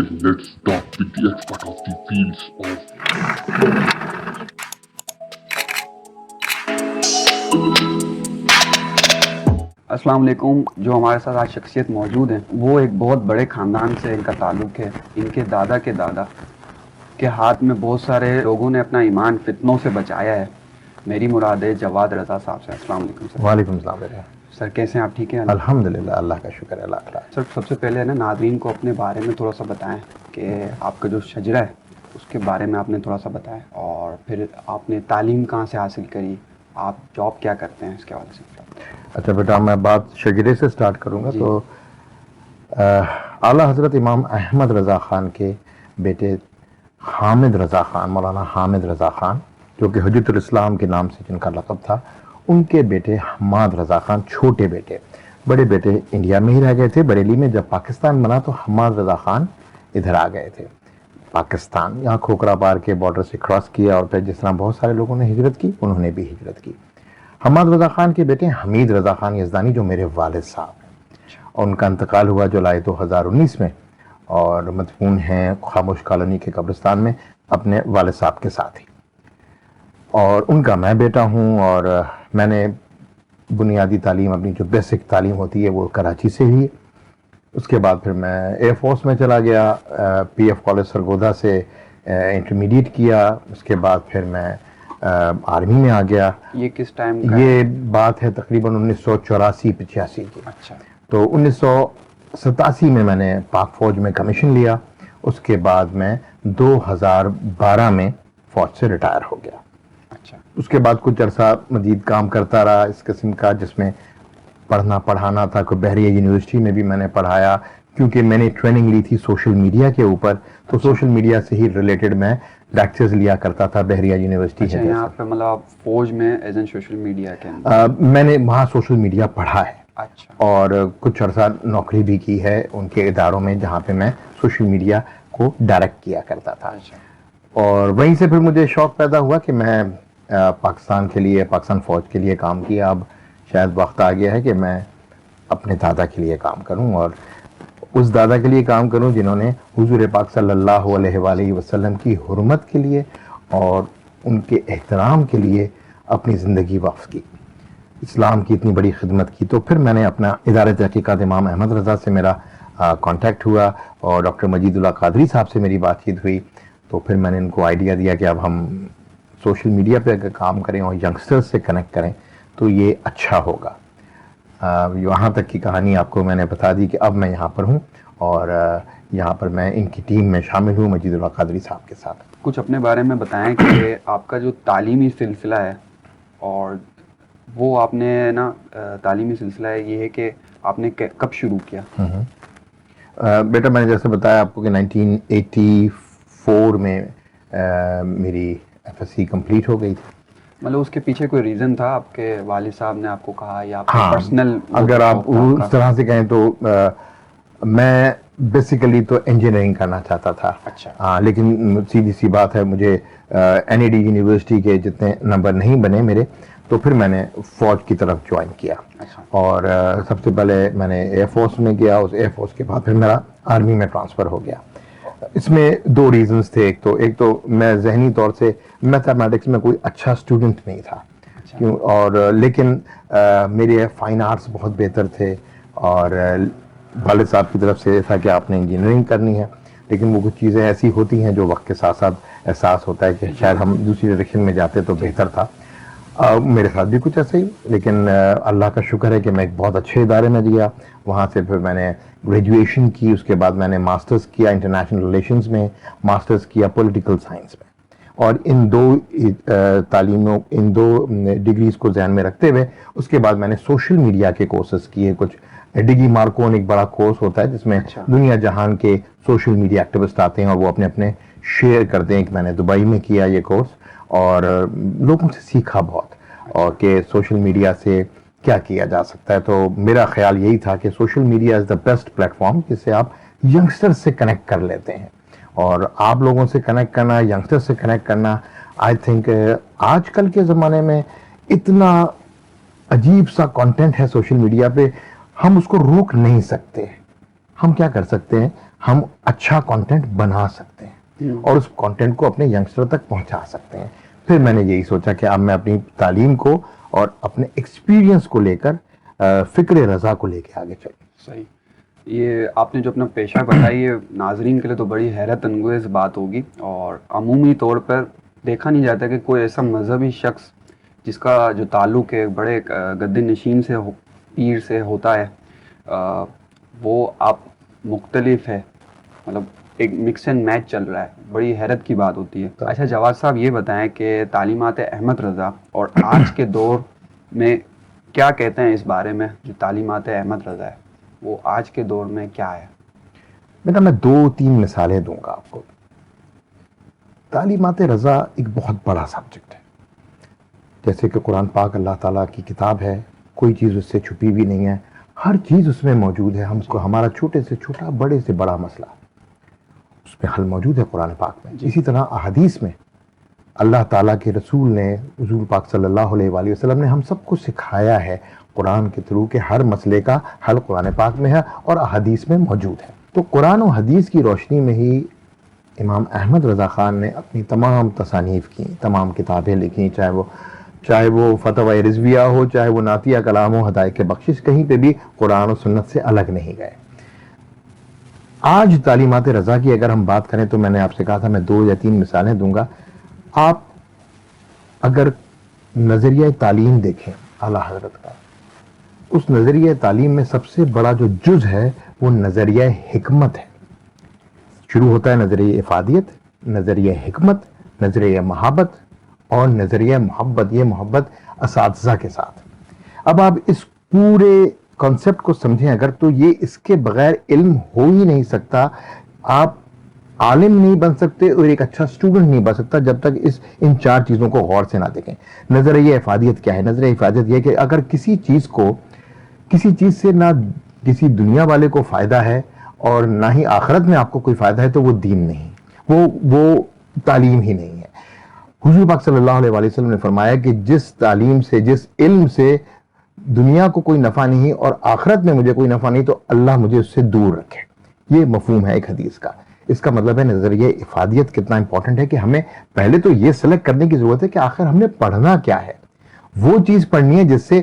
Okay, let's start with the expert of the fields of. السلام علیکم. جو ہمارے ساتھ آج شخصیت موجود ہیں وہ ایک بہت بڑے خاندان سے ان کا تعلق ہے. ان کے دادا کے ہاتھ میں بہت سارے لوگوں نے اپنا ایمان فتنوں سے بچایا ہے. میری مراد ہے جواد رضا صاحب سے. السلام علیکم سر. وعلیکم السلام. سر کیسے ہیں آپ؟ ٹھیک ہیں؟ الحمدللہ، اللہ کا شکر ہے. اللہ تعالیٰ. سر سب سے پہلے نا ناظرین کو اپنے بارے میں تھوڑا سا بتائیں کہ آپ کا جو شجرہ ہے اس کے بارے میں آپ نے تھوڑا سا بتائیں، اور پھر آپ نے تعلیم کہاں سے حاصل کری، آپ جاب کیا کرتے ہیں، اس کے حوالے سے. اچھا بیٹا، میں بات شجرے سے سٹارٹ کروں گا. جی. تو اعلیٰ حضرت امام احمد رضا خان کے بیٹے حامد رضا خان، مولانا حامد رضا خان، جو کہ حجت الاسلام کے نام سے جن کا لقب تھا، ان کے بیٹے حماد رضا خان، چھوٹے بیٹے. بڑے بیٹے انڈیا میں ہی رہ گئے تھے بریلی میں. جب پاکستان بنا تو حماد رضا خان ادھر آ گئے تھے پاکستان. یہاں کھوکھرا پار کے بارڈر سے کراس کیا، اور پھر جس طرح بہت سارے لوگوں نے ہجرت کی، انہوں نے بھی ہجرت کی. حماد رضا خان کے بیٹے حمید رضا خان یزدانی، جو میرے والد صاحب ہیں، اور ان کا انتقال ہوا جولائی 2019 میں، اور مدفون ہیں خاموش کالونی کے قبرستان میں اپنے والد صاحب کے ساتھ ہی. اور ان کا میں بیٹا ہوں، اور میں نے بنیادی تعلیم، اپنی جو بیسک تعلیم ہوتی ہے وہ کراچی سے ہی. اس کے بعد پھر میں ایئر فورس میں چلا گیا، پی ایف کالج سرگودا سے انٹرمیڈیٹ کیا. اس کے بعد پھر میں آرمی میں آ گیا. یہ کس ٹائم کا؟ یہ بات ہے تقریباً 1984-85 کی. اچھا. تو 1987 میں نے پاک فوج میں کمیشن لیا. اس کے بعد میں 2012 میں فوج سے ریٹائر ہو گیا. اچھا. اس کے بعد کچھ عرصہ مزید کام کرتا رہا اس قسم کا، جس میں پڑھنا پڑھانا تھا. کوئی بحریہ یونیورسٹی میں بھی میں نے پڑھایا، کیونکہ میں نے ٹریننگ لی تھی سوشل میڈیا کے اوپر. تو سوشل میڈیا سے ہی ریلیٹڈ میں لیکچرز لیا کرتا تھا بحریہ یونیورسٹی. اچھا، یہاں پہ مطلب آپ فوج میں ایز این سوشل میڈیا کے اندر؟ میں نے وہاں سوشل میڈیا پڑھا ہے. اچھا. اور کچھ عرصہ نوکری بھی کی ہے ان کے اداروں میں جہاں پہ میں سوشل میڈیا کو ڈائریکٹ کیا کرتا تھا. اچھا. اور وہیں سے پھر مجھے شوق پیدا ہوا کہ میں پاکستان کے لیے، پاکستان فوج کے لیے کام کیا. اب شاید وقت آ گیا ہے کہ میں اپنے دادا کے لیے کام کروں، اور اس دادا کے لیے کام کروں جنہوں نے حضور پاک صلی اللہ علیہ وآلہ وسلم کی حرمت کے لیے اور ان کے احترام کے لیے اپنی زندگی وقف کی، اسلام کی اتنی بڑی خدمت کی. تو پھر میں نے اپنا ادارہ تحقیقات امام احمد رضا سے میرا کانٹیکٹ ہوا، اور ڈاکٹر مجید اللہ قادری صاحب سے میری بات چیت ہوئی. تو پھر میں نے ان کو آئیڈیا دیا کہ اب ہم سوشل میڈیا پہ اگر کام کریں اور ینگسٹرز سے کنیکٹ کریں تو یہ اچھا ہوگا. یہاں تک کی کہانی آپ کو میں نے بتا دی کہ اب میں یہاں پر ہوں، اور یہاں پر میں ان کی ٹیم میں شامل ہوں مجید اللہ قادری صاحب کے ساتھ. کچھ اپنے بارے میں بتائیں کہ آپ کا جو تعلیمی سلسلہ ہے، اور وہ آپ نے نا تعلیمی سلسلہ ہے یہ ہے کہ آپ نے کب شروع کیا؟ بیٹا میں نے جیسے بتایا آپ کو کہ 1984 میں میری ایف ایس سی کمپلیٹ ہو گئی تھی. مطلب اس کے پیچھے کوئی ریزن تھا؟ آپ کے والد صاحب نے آپ کو کہا، یا آپ ہاں، پرسنل؟ اگر آپ اس طرح سے کہیں تو میں بیسیکلی تو انجینئرنگ کرنا چاہتا تھا. اچھا. لیکن سیدھی سی بات ہے، مجھے این اے ڈی یونیورسٹی کے جتنے نمبر نہیں بنے میرے، تو پھر میں نے فوج کی طرف جوائن کیا. اچھا. اور سب سے پہلے میں نے ایئر فورس میں کیا. اس ایئر فورس کے بعد پھر میرا آرمی میں ٹرانسفر ہو گیا. اس میں دو ریزنز تھے. ایک تو میں ذہنی طور سے میتھمیٹکس میں کوئی اچھا اسٹوڈنٹ نہیں تھا، اور لیکن میرے فائن آرٹس بہت بہتر تھے، اور والد صاحب کی طرف سے تھا کہ آپ نے انجینئرنگ کرنی ہے. لیکن وہ کچھ چیزیں ایسی ہوتی ہیں جو وقت کے ساتھ ساتھ احساس ہوتا ہے کہ شاید ہم دوسری ڈائریکشن میں جاتے تو بہتر تھا. میرے ساتھ بھی کچھ ایسا ہی، لیکن اللہ کا شکر ہے کہ میں ایک بہت اچھے ادارے میں گیا. وہاں سے پھر میں نے گریجویشن کی. اس کے بعد میں نے ماسٹرز کیا انٹرنیشنل ریلیشنز میں، ماسٹرز کیا پولیٹیکل سائنس میں. اور ان دو تعلیموں، ان دو ڈگریز کو ذہن میں رکھتے ہوئے اس کے بعد میں نے سوشل میڈیا کے کورسز کیے. کچھ ڈگی مارکون ایک بڑا کورس ہوتا ہے جس میں دنیا جہان کے سوشل میڈیا ایکٹیوسٹ آتے ہیں اور وہ اپنے اپنے شیئر کرتے ہیں. کہ میں نے دبئی میں کیا یہ کورس، اور لوگوں سے سیکھا بہت، اور کہ سوشل میڈیا سے کیا کیا جا سکتا ہے. تو میرا خیال یہی تھا کہ social media is the best plate form جس سے آپ ینگسٹر سے کنیکٹ کر لیتے ہیں. اور آپ لوگوں سے کنیکٹ کرنا، ینگسٹر سے کنیکٹ کرنا، آئی تھنک آج کل کے زمانے میں اتنا عجیب سا کانٹینٹ ہے سوشل میڈیا پہ، ہم اس کو روک نہیں سکتے. ہم کیا کر سکتے ہیں؟ ہم اچھا کانٹینٹ بنا سکتے ہیں اور اس کانٹینٹ کو اپنے ینگسٹر تک پہنچا سکتے ہیں. پھر میں نے یہی سوچا کہ اب میں اپنی تعلیم کو اور اپنے ایکسپیرینس کو لے کر فکر رضا کو لے کے آگے چلوں. صحیح. یہ آپ نے جو اپنا پیشہ بتائی یہ ناظرین کے لیے تو بڑی حیرت انگیز بات ہوگی, اور عمومی طور پر دیکھا نہیں جاتا کہ کوئی ایسا مذہبی شخص جس کا جو تعلق ہے بڑے گد نشین سے پیر سے ہوتا ہے, وہ آپ مختلف ہے, مطلب ایک مکس اینڈ میچ چل رہا ہے, بڑی حیرت کی بات ہوتی ہے. اچھا جواد صاحب یہ بتائیں کہ تعلیمات احمد رضا اور آج کے دور میں کیا کہتے ہیں اس بارے میں, جو تعلیمات احمد رضا ہے وہ آج کے دور میں کیا ہے؟ بیٹا میں 2-3 مثالیں دوں گا آپ کو. تعلیمات رضا ایک بہت بڑا سبجیکٹ ہے. جیسے کہ قرآن پاک اللہ تعالیٰ کی کتاب ہے, کوئی چیز اس سے چھپی بھی نہیں ہے, ہر چیز اس میں موجود ہے. ہم کو ہمارا چھوٹے سے چھوٹا بڑے سے بڑا مسئلہ اس میں حل موجود ہے قرآن پاک میں. اسی طرح احادیث میں اللہ تعالیٰ کے رسول نے, حضور پاک صلی اللہ علیہ وآلہ وسلم نے ہم سب کو سکھایا ہے قرآن کے تھرو کہ ہر مسئلے کا حل قرآن پاک میں ہے اور احادیث میں موجود ہے. تو قرآن و حدیث کی روشنی میں ہی امام احمد رضا خان نے اپنی تمام تصانیف کی, تمام کتابیں لکھی, چاہے وہ فتوی رضویہ ہو, چاہے وہ نعتیہ کلام ہو, ہدایت بخشش, کہیں پہ بھی قرآن و سنت سے الگ نہیں گئے. آج تعلیمات رضا کی اگر ہم بات کریں تو میں نے آپ سے کہا تھا میں 2 یا 3 مثالیں دوں گا. آپ اگر نظریہ تعلیم دیکھیں اعلیٰ حضرت کا, اس نظریہ تعلیم میں سب سے بڑا جو جز ہے وہ نظریہ حکمت ہے. شروع ہوتا ہے نظریہ افادیت, نظریہ حکمت, نظریہ محبت اور نظریہ محبت. یہ محبت اساتذہ کے ساتھ. اب آپ اس پورے کانسیپٹ کو سمجھیں اگر, تو یہ اس کے بغیر علم ہو ہی نہیں سکتا. آپ عالم نہیں بن سکتے اور ایک اچھا اسٹوڈنٹ نہیں بن سکتا جب تک ان 4 چیزوں کو غور سے نہ دیکھیں. نظریہ افادیت کیا ہے؟ نظریہ افادیت یہ کہ اگر کسی چیز سے نہ کسی دنیا والے کو فائدہ ہے اور نہ ہی آخرت میں آپ کو کوئی فائدہ ہے تو وہ دین نہیں, وہ تعلیم ہی نہیں ہے. حضور پاک صلی اللہ علیہ وآلہ وسلم نے فرمایا کہ جس تعلیم سے, جس علم سے دنیا کو کوئی نفع نہیں اور آخرت میں مجھے کوئی نفع نہیں تو اللہ مجھے اس سے دور رکھے. یہ مفہوم ہے ایک حدیث کا. اس کا مطلب ہے نظریہ افادیت کتنا امپورٹنٹ ہے کہ ہمیں پہلے تو یہ سلیکٹ کرنے کی ضرورت ہے کہ آخر ہم نے پڑھنا کیا ہے. وہ چیز پڑھنی ہے جس سے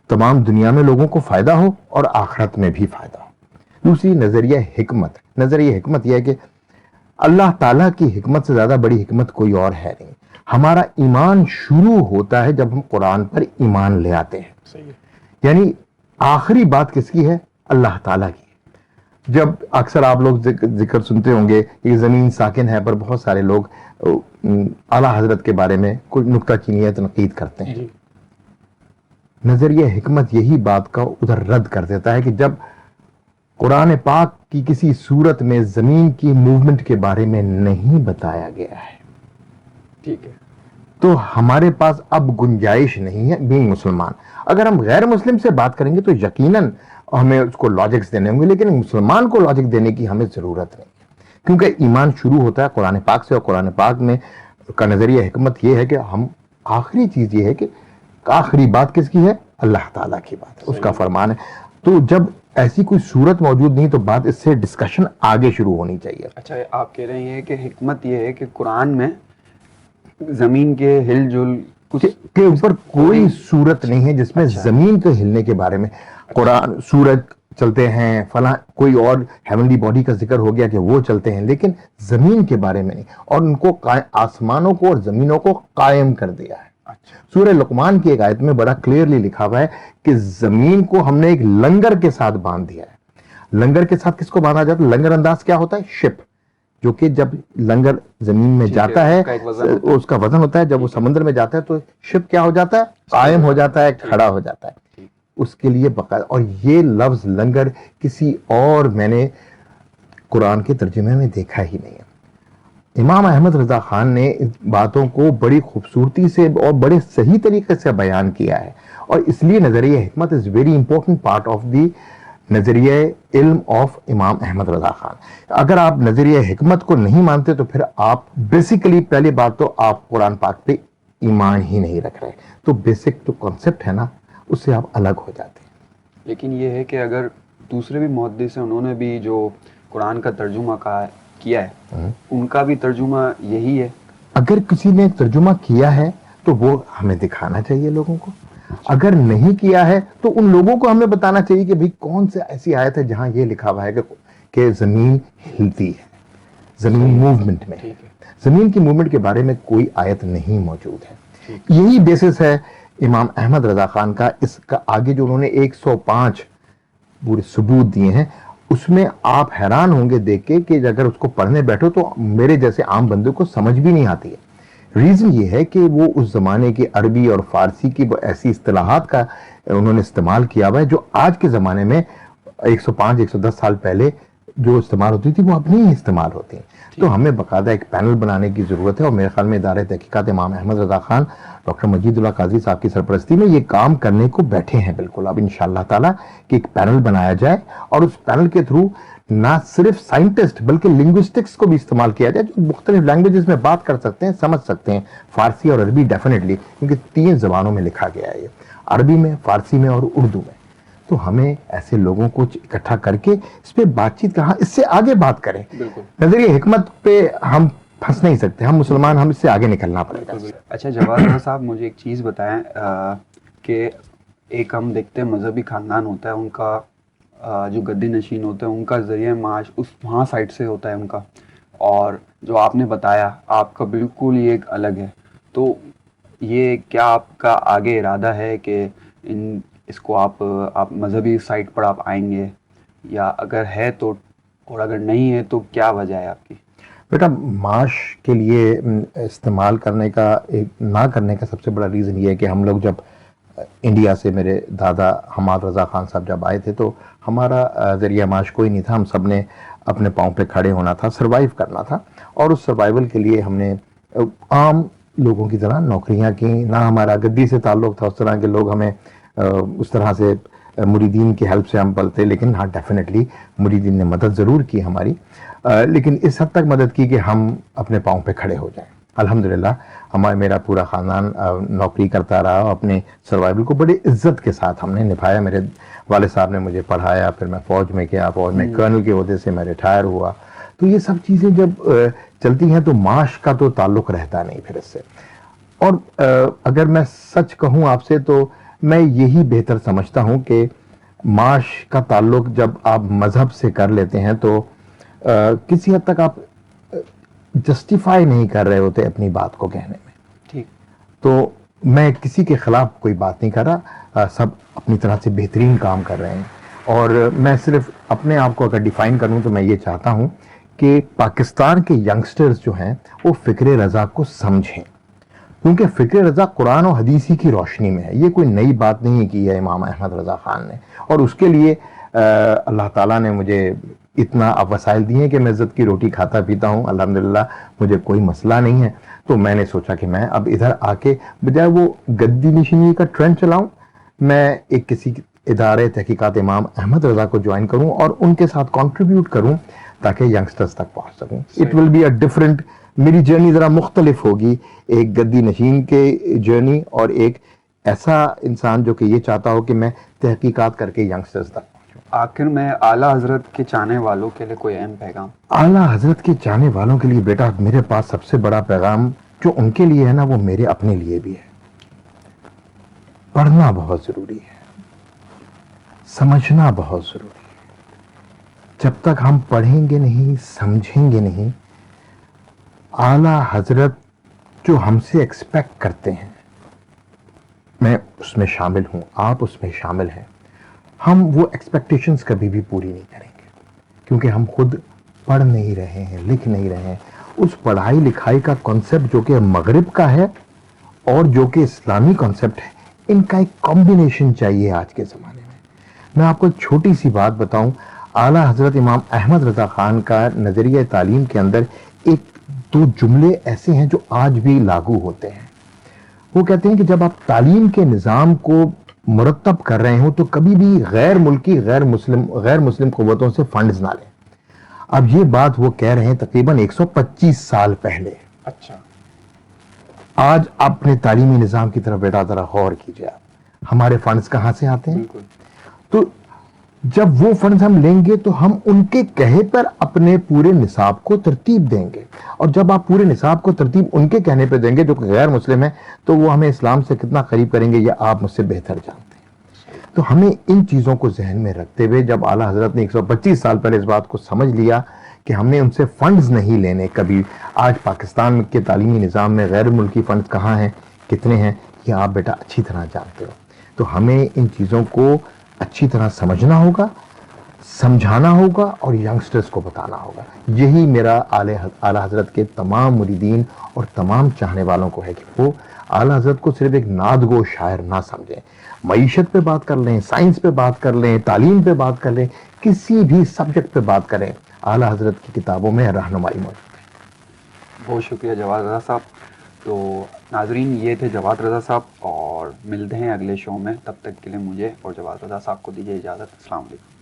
تمام دنیا میں لوگوں کو فائدہ ہو اور آخرت میں بھی فائدہ ہو. دوسری نظریہ حکمت. نظریہ حکمت یہ ہے کہ اللہ تعالیٰ کی حکمت سے زیادہ بڑی حکمت کوئی اور ہے نہیں. ہمارا ایمان شروع ہوتا ہے جب ہم قرآن پر ایمان لے آتے ہیں. یعنی آخری بات کس کی ہے؟ اللہ تعالیٰ کی. جب اکثر آپ لوگ ذکر سنتے ہوں گے کہ زمین ساکن ہے پر بہت سارے لوگ اعلیٰ حضرت کے بارے میں کوئی نکتہ چینی یا تنقید کرتے ہیں. نظریہ حکمت یہی بات کا ادھر رد کر دیتا ہے کہ جب قرآن پاک کی کسی صورت میں زمین کی موومنٹ کے بارے میں نہیں بتایا گیا ہے, ٹھیک ہے, تو ہمارے پاس اب گنجائش نہیں ہے بینگ مسلمان. اگر ہم غیر مسلم سے بات کریں گے تو یقیناً ہمیں اس کو لاجکس دینے ہوں گے, لیکن مسلمان کو لاجک دینے کی ہمیں ضرورت نہیں ہے کیونکہ ایمان شروع ہوتا ہے قرآن پاک سے. اور قرآن پاک میں کا نظریہ حکمت یہ ہے کہ ہم آخری چیز یہ ہے کہ آخری بات کس کی ہے؟ اللہ تعالیٰ کی بات ہے, اس کا فرمان ہے. تو جب ایسی کوئی صورت موجود نہیں تو بات اس سے ڈسکشن آگے شروع ہونی چاہیے. اچھا آپ کہہ رہے ہیں کہ حکمت یہ ہے کہ قرآن میں زمین کے ہل جل کے اوپر کوئی صورت نہیں ہے جس میں زمین کے ہلنے کے بارے میں قرآن, سورج چلتے ہیں فلاں کوئی اور ہیونلی باڈی کا ذکر ہو گیا کہ وہ چلتے ہیں, لیکن زمین کے بارے میں نہیں. اور ان کو آسمانوں کو اور زمینوں کو قائم کر دیا ہے. سورہ لقمان کی ایک آیت میں بڑا کلیئرلی لکھا ہوا ہے کہ زمین کو ہم نے ایک لنگر کے ساتھ باندھ دیا ہے. لنگر کے ساتھ کس کو باندھا جاتا ہے؟ لنگر انداز کیا ہوتا ہے؟ شپ, جو کہ جب لنگر زمین میں جاتا ہے اس کا وزن ہوتا ہے, جب وہ سمندر میں جاتا ہے تو شپ کیا ہو جاتا ہے؟ قائم ہو جاتا ہے, کھڑا ہو جاتا ہے. اس کے لیے باقاعدہ, اور یہ لفظ لنگر کسی اور میں نے قرآن کے ترجمے میں دیکھا ہی نہیں ہے. امام احمد رضا خان نے ان باتوں کو بڑی خوبصورتی سے اور بڑے صحیح طریقے سے بیان کیا ہے, اور اس لیے نظریہ حکمت is very important part of the نظریہ علم آف امام احمد رضا خان. اگر آپ نظریہ حکمت کو نہیں مانتے تو پھر آپ بیسیکلی پہلی بات تو آپ قرآن پاک پہ ایمان ہی نہیں رکھ رہے. تو بیسک جو کانسیپٹ ہے نا اس سے آپ الگ ہو جاتے ہیں. لیکن یہ ہے کہ اگر دوسرے بھی محدث ہیں انہوں نے بھی جو قرآن کا ترجمہ کیا ہے ان کا بھی ترجمہ یہی ہے؟ اگر کسی نے ترجمہ کیا ہے تو وہ ہمیں دکھانا چاہیے لوگوں کو، اگر نہیں کیا ہے تو ان لوگوں کو ہمیں بتانا چاہیے کہ بھئی کون سے ایسی آیت ہے جہاں یہ لکھا ہوا ہے کہ زمین ہلتی ہے، زمین موومنٹ میں ہے، زمین کی موومنٹ کے بارے میں کوئی آیت نہیں موجود ہے۔ یہی بیسس ہے امام احمد رضا خان کا، اس کا آگے جو انہوں نے 105 پورے ثبوت دیے ہیں، اس میں آپ حیران ہوں گے دیکھ کے کہ اگر اس کو پڑھنے بیٹھو تو میرے جیسے عام بندے کو سمجھ بھی نہیں آتی ہے۔ ریزن یہ ہے کہ وہ اس زمانے کی عربی اور فارسی کی ایسی اصطلاحات کا انہوں نے استعمال کیا ہوا ہے جو آج کے زمانے میں 105-110 سال پہلے جو استعمال ہوتی تھی وہ اب نہیں استعمال ہوتی ہیں۔ تو ہمیں باقاعدہ ایک پینل بنانے کی ضرورت ہے، اور میرے خیال میں ادارہ تحقیقات امام احمد رضا خان ڈاکٹر مجید اللہ قاضی صاحب کی سرپرستی میں یہ کام کرنے کو بیٹھے ہیں بالکل اب انشاءاللہ تعالیٰ کہ ایک پینل بنایا جائے اور اس پینل کے تھرو نہ صرف سائنٹسٹ بلکہ لنگوسٹکس کو بھی استعمال کیا جائے جو مختلف لینگویجز میں بات کر سکتے ہیں، سمجھ سکتے ہیں، فارسی اور عربی ڈیفینیٹلی، کیونکہ 3 زبانوں میں لکھا گیا ہے یہ، عربی میں، فارسی میں اور اردو میں۔ تو ہمیں ایسے لوگوں کو اکٹھا کر کے اس پہ بات چیت کہاں اس سے آگے بات کریں۔ نظریہ حکمت پہ ہم پھنس نہیں سکتے، ہم مسلمان، ہم اس سے آگے نکلنا پڑے گا۔ اچھا جواد صاحب مجھے ایک چیز بتائیں کہ ایک ہم دیکھتے ہیں مذہبی خاندان ہوتا ہے، ان کا جو گدی نشین ہوتے ہیں ان کا ذریعہ معاش اس وہاں سائڈ سے ہوتا ہے ان کا، اور جو آپ نے بتایا آپ کا بالکل یہ ایک الگ ہے۔ تو یہ کیا آپ کا آگے ارادہ ہے کہ اس کو آپ مذہبی سائٹ پر آپ آئیں گے، یا اگر ہے تو، اور اگر نہیں ہے تو کیا وجہ ہے آپ کی؟ بیٹا معاش کے لیے استعمال کرنے کا نہ کرنے کا سب سے بڑا ریزن یہ ہے کہ ہم لوگ جب انڈیا سے میرے دادا حماد رضا خان صاحب جب آئے تھے تو ہمارا ذریعہ معاش کوئی نہیں تھا، ہم سب نے اپنے پاؤں پہ کھڑے ہونا تھا، سروائیو کرنا تھا، اور اس سروائیول کے لیے ہم نے عام لوگوں کی طرح نوکریاں کی، نہ ہمارا گدی سے تعلق تھا، اس طرح کے لوگ ہمیں اس طرح سے مریدین کی ہیلپ سے ہم پلتے، لیکن ہاں ڈیفینیٹلی مریدین نے مدد ضرور کی ہماری، لیکن اس حد تک مدد کی کہ ہم اپنے پاؤں پہ کھڑے ہو جائیں۔ الحمدللہ میرا پورا خاندان نوکری کرتا رہا، اپنے سروائیول کو بڑی عزت کے ساتھ ہم نے نبھایا۔ میرے والد صاحب نے مجھے پڑھایا، پھر میں فوج میں گیا، فوج میں کرنل کے عہدے سے میں ریٹائر ہوا۔ تو یہ سب چیزیں جب چلتی ہیں تو معاش کا تو تعلق رہتا نہیں پھر اس سے۔ اور اگر میں سچ کہوں آپ سے تو میں یہی بہتر سمجھتا ہوں کہ معاش کا تعلق جب آپ مذہب سے کر لیتے ہیں تو کسی حد تک آپ جسٹیفائی نہیں کر رہے ہوتے اپنی بات کو کہنے میں۔ ٹھیک، تو میں کسی کے خلاف کوئی بات نہیں کر رہا، سب اپنی طرح سے بہترین کام کر رہے ہیں، اور میں صرف اپنے آپ کو اگر ڈیفائن کروں تو میں یہ چاہتا ہوں کہ پاکستان کے ینگسٹرز جو ہیں وہ فکر رضا کو سمجھیں، کیونکہ فکر رضا قرآن و حدیثی کی روشنی میں ہے، یہ کوئی نئی بات نہیں کی ہے امام احمد رضا خان نے، اور اس کے لیے اللہ تعالیٰ نے مجھے اتنا وسائل دیے کہ میں عزت کی روٹی کھاتا پیتا ہوں، الحمدللہ مجھے کوئی مسئلہ نہیں ہے۔ تو میں نے سوچا کہ میں اب ادھر آ کے بجائے وہ گدی نشینی کا ٹرینڈ چلاؤں، میں ایک کسی ادارے تحقیقات امام احمد رضا کو جوائن کروں اور ان کے ساتھ کنٹریبیوٹ کروں تاکہ ینگسٹرز تک پہنچ سکوں۔ It will be a different, میری جرنی ذرا مختلف ہوگی، ایک گدی نشین کے جرنی اور ایک ایسا انسان جو کہ یہ چاہتا ہو کہ میں تحقیقات کر کے ینگسٹرز تک پہنچوں۔ آخر میں اعلیٰ حضرت کے چاہنے والوں کے لیے کوئی اہم پیغام؟ اعلیٰ حضرت کے چاہنے والوں کے لیے بیٹا میرے پاس سب سے بڑا پیغام جو ان کے لیے ہے نا وہ میرے اپنے لیے بھی ہے۔ پڑھنا بہت ضروری ہے، سمجھنا بہت ضروری ہے۔ جب تک ہم پڑھیں گے نہیں، سمجھیں گے نہیں، اعلیٰ حضرت جو ہم سے ایکسپیکٹ کرتے ہیں، میں اس میں شامل ہوں، آپ اس میں شامل ہیں، ہم وہ ایکسپیکٹیشنز کبھی بھی پوری نہیں کریں گے، کیونکہ ہم خود پڑھ نہیں رہے ہیں، لکھ نہیں رہے ہیں۔ اس پڑھائی لکھائی کا کانسیپٹ جو کہ مغرب کا ہے اور جو کہ اسلامی کانسیپٹ ہے، ان کا ایک کمبینیشن چاہیے آج کے زمانے میں۔ میں آپ کو ایک چھوٹی سی بات بتاؤں، اعلیٰ حضرت امام احمد رضا خان کا نظریہ تعلیم کے اندر ایک دو جملے ایسے ہیں جو آج بھی لاگو ہوتے ہیں۔ وہ کہتے ہیں کہ جب آپ تعلیم کے نظام کو مرتب کر رہے ہوں تو کبھی بھی غیر ملکی غیر مسلم قوتوں سے فنڈز نہ لیں۔ اب یہ بات وہ کہہ رہے ہیں تقریباً 125 سال پہلے۔ اچھا، آج اپنے تعلیمی نظام کی طرف بیٹا ذرا غور کیجیے، آپ ہمارے فنڈز کہاں سے آتے ہیں؟ بالکل۔ تو جب وہ فنڈز ہم لیں گے تو ہم ان کے کہے پر اپنے پورے نصاب کو ترتیب دیں گے، اور جب آپ پورے نصاب کو ترتیب ان کے کہنے پہ دیں گے جو کہ غیر مسلم ہیں، تو وہ ہمیں اسلام سے کتنا قریب کریں گے یہ آپ مجھ سے بہتر جانتے ہیں۔ تو ہمیں ان چیزوں کو ذہن میں رکھتے ہوئے جب اعلیٰ حضرت نے 125 سال پہلے اس بات کو سمجھ لیا کہ ہم نے ان سے فنڈز نہیں لینے کبھی، آج پاکستان کے تعلیمی نظام میں غیر ملکی فنڈز کہاں ہیں، کتنے ہیں، یہ آپ بیٹا اچھی طرح جانتے ہو۔ تو ہمیں ان چیزوں کو اچھی طرح سمجھنا ہوگا، سمجھانا ہوگا اور ینگسٹرز کو بتانا ہوگا۔ یہی میرا اعلیٰ حضرت کے تمام مریدین اور تمام چاہنے والوں کو ہے کہ وہ اعلیٰ حضرت کو صرف ایک نعت گو شاعر نہ سمجھیں، معیشت پہ بات کر لیں، سائنس پہ بات کر لیں، تعلیم پہ بات کر لیں، کسی بھی سبجیکٹ پہ بات کریں، اعلیٰ حضرت کی کتابوں میں رہنمائی موجود ہے۔ بہت شکریہ جواد رضا صاحب۔ تو ناظرین، یہ تھے جواد رضا صاحب، اور ملتے ہیں اگلے شو میں، تب تک کے لیے مجھے اور جواد رضا صاحب کو دیجیے اجازت۔ السلام علیکم۔